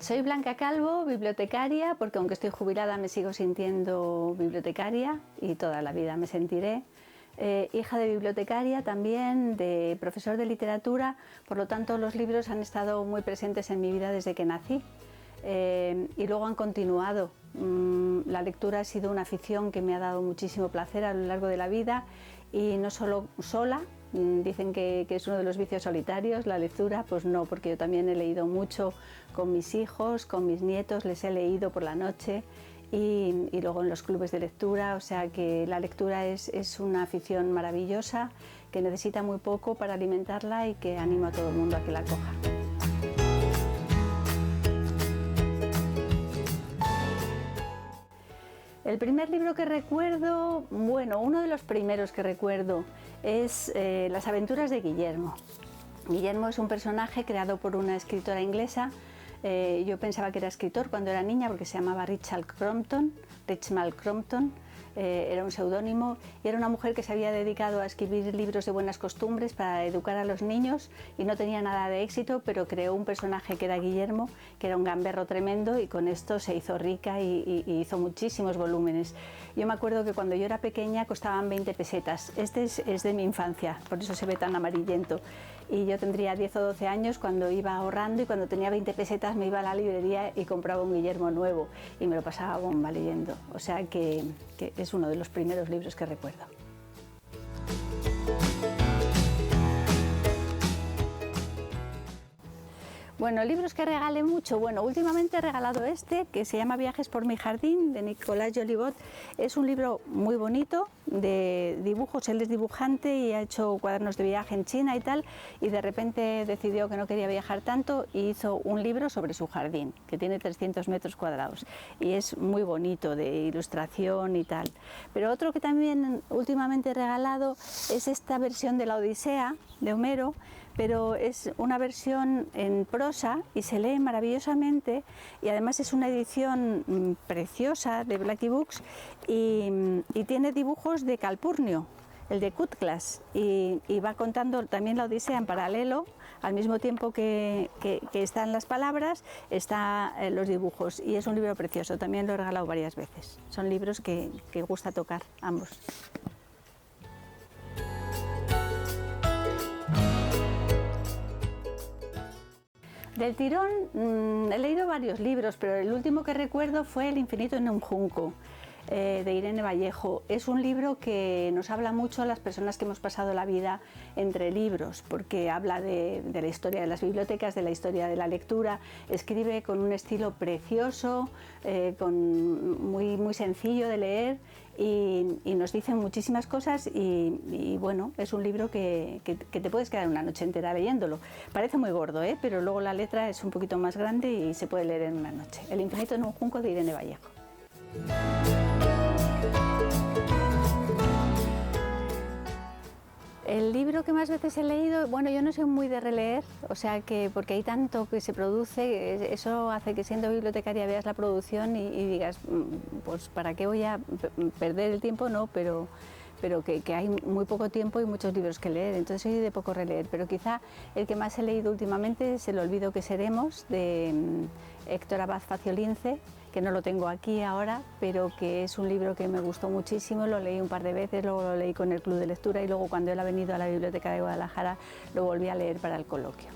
Soy Blanca Calvo, bibliotecaria, porque aunque estoy jubilada me sigo sintiendo bibliotecaria y toda la vida me sentiré. Hija de bibliotecaria también, de profesor de literatura, por lo tanto los libros han estado muy presentes en mi vida desde que nací y luego han continuado. La lectura ha sido una afición que me ha dado muchísimo placer a lo largo de la vida y no solo sola. Dicen que es uno de los vicios solitarios, la lectura, pues no, porque yo también he leído mucho con mis hijos, con mis nietos, les he leído por la noche y luego en los clubes de lectura, o sea que la lectura es una afición maravillosa que necesita muy poco para alimentarla y que animo a todo el mundo a que la coja. El primer libro que recuerdo, bueno, uno de los primeros que recuerdo es Las aventuras de Guillermo. Guillermo es un personaje creado por una escritora inglesa. Yo pensaba que era escritor cuando era niña porque se llamaba Richmal Crompton. Era un seudónimo y era una mujer que se había dedicado a escribir libros de buenas costumbres para educar a los niños y no tenía nada de éxito, pero creó un personaje que era Guillermo, que era un gamberro tremendo y con esto se hizo rica y hizo muchísimos volúmenes. Yo me acuerdo que cuando yo era pequeña costaban 20 pesetas. Este es de mi infancia, por eso se ve tan amarillento. Y yo tendría 10 o 12 años cuando iba ahorrando y cuando tenía 20 pesetas me iba a la librería y compraba un Guillermo nuevo y me lo pasaba bomba leyendo. O sea que es uno de los primeros libros que recuerdo. Bueno, libros que regale mucho. Bueno, últimamente he regalado este, que se llama Viajes por mi jardín, de Nicolas Jolibot. Es un libro muy bonito, de dibujos. Él es dibujante y ha hecho cuadernos de viaje en China y tal, y de repente decidió que no quería viajar tanto y hizo un libro sobre su jardín, que tiene 300 metros cuadrados. Y es muy bonito, de ilustración y tal. Pero otro que también últimamente he regalado es esta versión de la Odisea, de Homero, pero es una versión en prosa y se lee maravillosamente y además es una edición preciosa de Blackie Books y tiene dibujos de Calpurnio, el de Cutclas, y va contando también la Odisea en paralelo, al mismo tiempo que están las palabras, están los dibujos, y es un libro precioso, también lo he regalado varias veces. Son libros que gusta tocar ambos. Del tirón he leído varios libros, pero el último que recuerdo fue El infinito en un junco, de Irene Vallejo. Es un libro que nos habla mucho a las personas que hemos pasado la vida entre libros, porque habla de la historia de las bibliotecas, de la historia de la lectura. Escribe con un estilo precioso, muy sencillo de leer y nos dice muchísimas cosas y bueno, es un libro que te puedes quedar una noche entera leyéndolo. Parece muy gordo, pero luego la letra es un poquito más grande y se puede leer en una noche. El infinito en un junco, de Irene Vallejo. El libro que más veces he leído, bueno, yo no soy muy de releer, o sea que porque hay tanto que se produce, eso hace que siendo bibliotecaria veas la producción y digas, pues ¿para qué voy a perder el tiempo? No, pero que hay muy poco tiempo y muchos libros que leer, entonces soy de poco releer, pero quizá el que más he leído últimamente es El olvido que seremos, de Héctor Abad Faciolince, que no lo tengo aquí ahora, pero que es un libro que me gustó muchísimo, lo leí un par de veces, luego lo leí con el club de lectura y luego cuando él ha venido a la Biblioteca de Guadalajara lo volví a leer para el coloquio.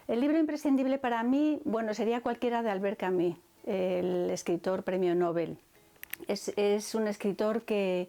El libro imprescindible para mí, bueno, sería cualquiera de Albert Camus, el escritor premio Nobel. Es un escritor que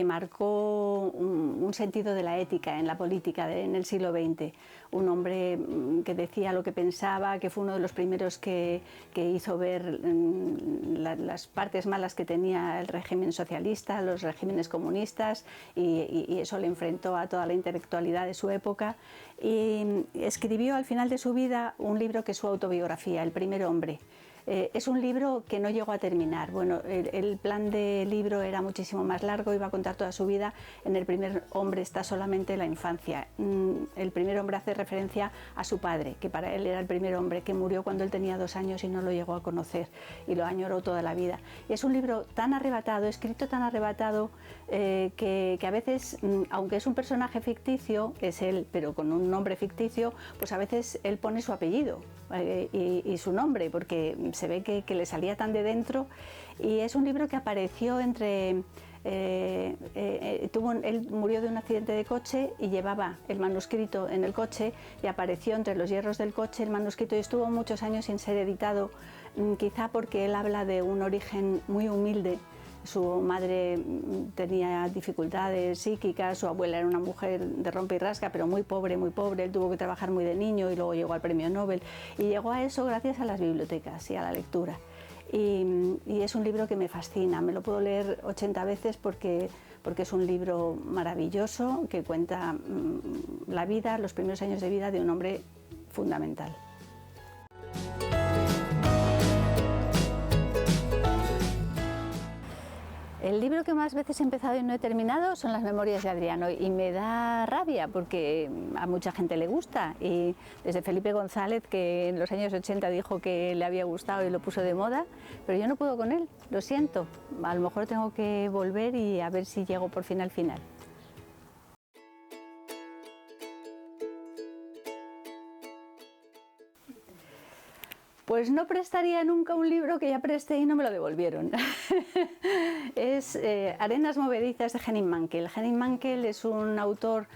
marcó un sentido de la ética en la política en el siglo XX. Un hombre que decía lo que pensaba, que fue uno de los primeros que hizo ver las partes malas que tenía el régimen socialista, los regímenes comunistas, y eso le enfrentó a toda la intelectualidad de su época. Y escribió al final de su vida un libro que es su autobiografía, El primer hombre. Es un libro que no llegó a terminar. Bueno, el plan de libro era muchísimo más largo, iba a contar toda su vida. En el primer hombre está solamente la infancia. El primer hombre hace referencia a su padre, que para él era el primer hombre, que murió cuando él tenía 2 años y no lo llegó a conocer y lo añoró toda la vida. Y es un libro tan arrebatado, escrito tan arrebatado, que a veces, aunque es un personaje ficticio, es él, pero con un nombre ficticio, pues a veces él pone su apellido y su nombre, porque se ve que le salía tan de dentro. Y es un libro que apareció entre... él murió de un accidente de coche y llevaba el manuscrito en el coche, y apareció entre los hierros del coche el manuscrito, y estuvo muchos años sin ser editado, quizá porque él habla de un origen muy humilde. Su madre tenía dificultades psíquicas, su abuela era una mujer de rompe y rasga, pero muy pobre, él tuvo que trabajar muy de niño y luego llegó al premio Nobel, y llegó a eso gracias a las bibliotecas y a la lectura. Y es un libro que me fascina, me lo puedo leer 80 veces porque es un libro maravilloso que cuenta la vida, los primeros años de vida de un hombre fundamental. El libro que más veces he empezado y no he terminado son Las memorias de Adriano, y me da rabia porque a mucha gente le gusta, y desde Felipe González, que en los años 80 dijo que le había gustado y lo puso de moda, pero yo no puedo con él, lo siento. A lo mejor tengo que volver y a ver si llego por fin al final. Pues no prestaría nunca un libro que ya presté y no me lo devolvieron. Es Arenas movedizas de Henning Mankell. Henning Mankell es un autor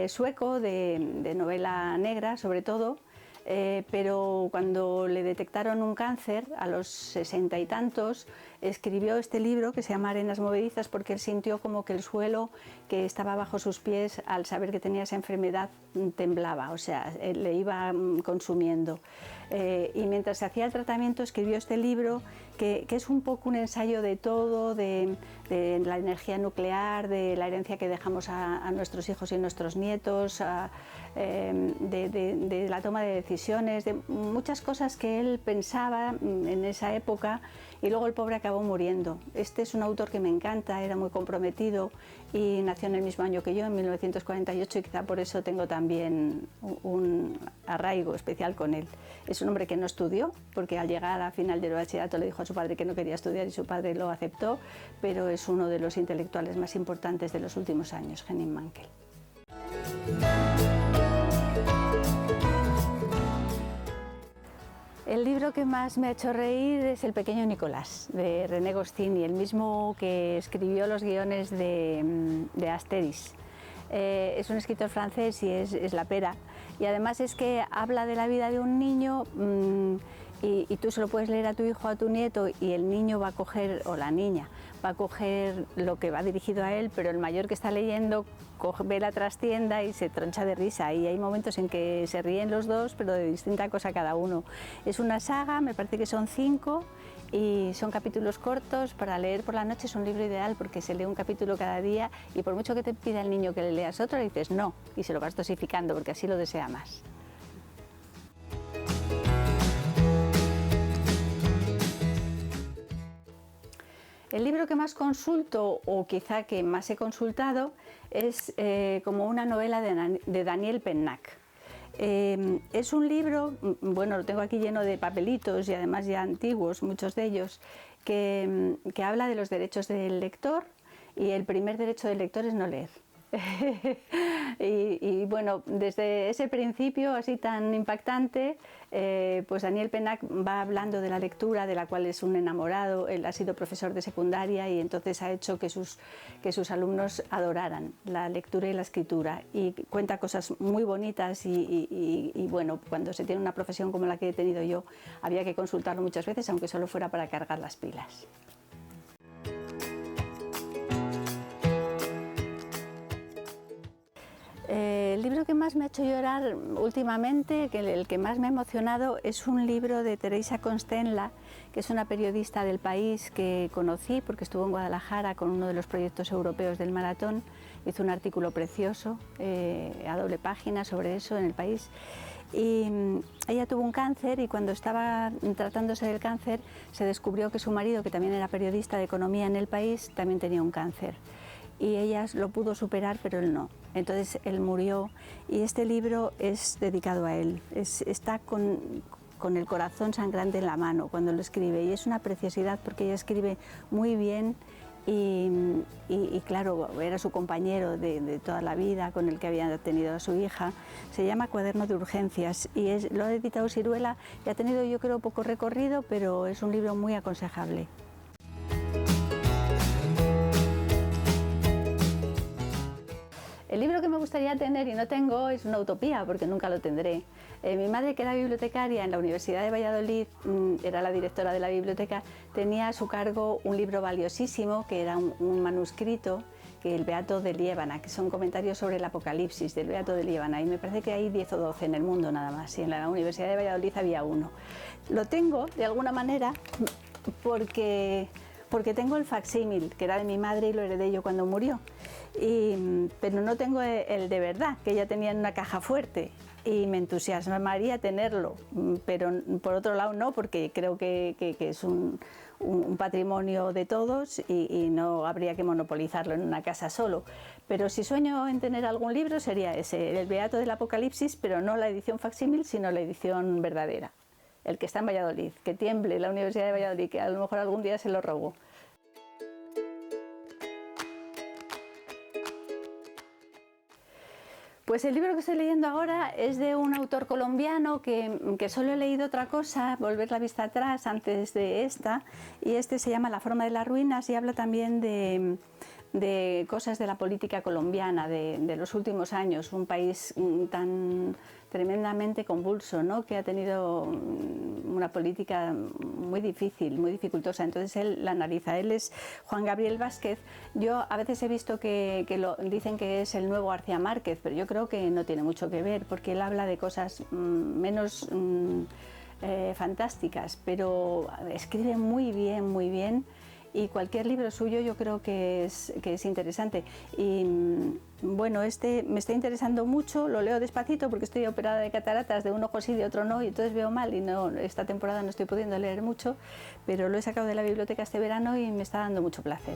sueco de novela negra, sobre todo, pero cuando le detectaron un cáncer a los 60 y tantos, escribió este libro que se llama Arenas movedizas, porque él sintió como que el suelo que estaba bajo sus pies, al saber que tenía esa enfermedad, temblaba, o sea, le iba consumiendo. Y mientras se hacía el tratamiento escribió este libro que es un poco un ensayo de todo, de la energía nuclear, de la herencia que dejamos a nuestros hijos y nuestros nietos, de la toma de decisiones, de muchas cosas que él pensaba en esa época, y luego el pobre acabó muriendo. Este es un autor que me encanta, era muy comprometido y nació en el mismo año que yo, en 1948, y quizá por eso tengo también un arraigo especial con él. Es un hombre que no estudió, porque al llegar a final del bachillerato le dijo a su padre que no quería estudiar y su padre lo aceptó, pero es uno de los intelectuales más importantes de los últimos años, Henning Mankell. El libro que más me ha hecho reír es El pequeño Nicolás, de René Goscinny, el mismo que escribió los guiones de Asterix. Es un escritor francés y es la pera, y además es que habla de la vida de un niño, y tú se lo puedes leer a tu hijo o a tu nieto, y el niño va a coger, o la niña, va a coger lo que va dirigido a él, pero el mayor que está leyendo ve la trastienda y se troncha de risa, y hay momentos en que se ríen los dos, pero de distinta cosa cada uno. Es una saga, me parece que son 5, y son capítulos cortos para leer por la noche. Es un libro ideal porque se lee un capítulo cada día, y por mucho que te pida el niño que le leas otro, le dices no, y se lo vas dosificando porque así lo desea más. El libro que más consulto, o quizá que más he consultado, es como una novela de Daniel Pennac. Es un libro, bueno, lo tengo aquí lleno de papelitos y además ya antiguos, muchos de ellos, que habla de los derechos del lector, y el primer derecho del lector es no leer. y bueno, desde ese principio así tan impactante, pues Daniel Pennac va hablando de la lectura, de la cual es un enamorado. Él ha sido profesor de secundaria y entonces ha hecho que sus alumnos adoraran la lectura y la escritura, y cuenta cosas muy bonitas, y bueno, cuando se tiene una profesión como la que he tenido yo, había que consultarlo muchas veces, aunque solo fuera para cargar las pilas. El libro que más me ha hecho llorar últimamente, el que más me ha emocionado, es un libro de Teresa Constenla, que es una periodista del País que conocí porque estuvo en Guadalajara con uno de los proyectos europeos del maratón. Hizo un artículo precioso a doble página sobre eso en el País. Y ella tuvo un cáncer y cuando estaba tratándose del cáncer se descubrió que su marido, que también era periodista de economía en el país, también tenía un cáncer. Y ella lo pudo superar, pero él no. Entonces él murió y este libro es dedicado a él. Está con el corazón sangrante en la mano cuando lo escribe y es una preciosidad porque ella escribe muy bien y claro, era su compañero de toda la vida con el que había tenido a su hija. Se llama Cuaderno de Urgencias y lo ha editado Siruela y ha tenido, yo creo, poco recorrido, pero es un libro muy aconsejable. El libro que me gustaría tener y no tengo es una utopía, porque nunca lo tendré. Mi madre, que era bibliotecaria en la Universidad de Valladolid, era la directora de la biblioteca, tenía a su cargo un libro valiosísimo, que era un manuscrito, que el Beato de Liébana, que son comentarios sobre el Apocalipsis del Beato de Liébana, y me parece que hay 10 o 12 en el mundo nada más, y en la Universidad de Valladolid había uno. Lo tengo, de alguna manera, porque tengo el facsímil, que era de mi madre y lo heredé yo cuando murió. Pero no tengo el de verdad, que ella tenía en una caja fuerte y me entusiasmaría tenerlo, pero por otro lado no, porque creo que es un patrimonio de todos y no habría que monopolizarlo en una casa solo. Pero si sueño en tener algún libro sería ese, el Beato del Apocalipsis, pero no la edición facsímil, sino la edición verdadera, el que está en Valladolid, que tiemble la Universidad de Valladolid, que a lo mejor algún día se lo robo. Pues el libro que estoy leyendo ahora es de un autor colombiano que solo he leído otra cosa, Volver la vista atrás, antes de esta, y este se llama La forma de las ruinas y habla también de cosas de la política colombiana de los últimos años, un país tan tremendamente convulso, ¿no?, que ha tenido una política muy difícil, muy dificultosa. Entonces él la analiza. Él es Juan Gabriel Vázquez. Yo a veces he visto que dicen que es el nuevo García Márquez, pero yo creo que no tiene mucho que ver, porque él habla de cosas menos fantásticas, pero escribe muy bien. Y cualquier libro suyo yo creo que es interesante. Y bueno, este me está interesando mucho, lo leo despacito porque estoy operada de cataratas, de un ojo sí, de otro no, y entonces veo mal y no, esta temporada no estoy pudiendo leer mucho, pero lo he sacado de la biblioteca este verano y me está dando mucho placer.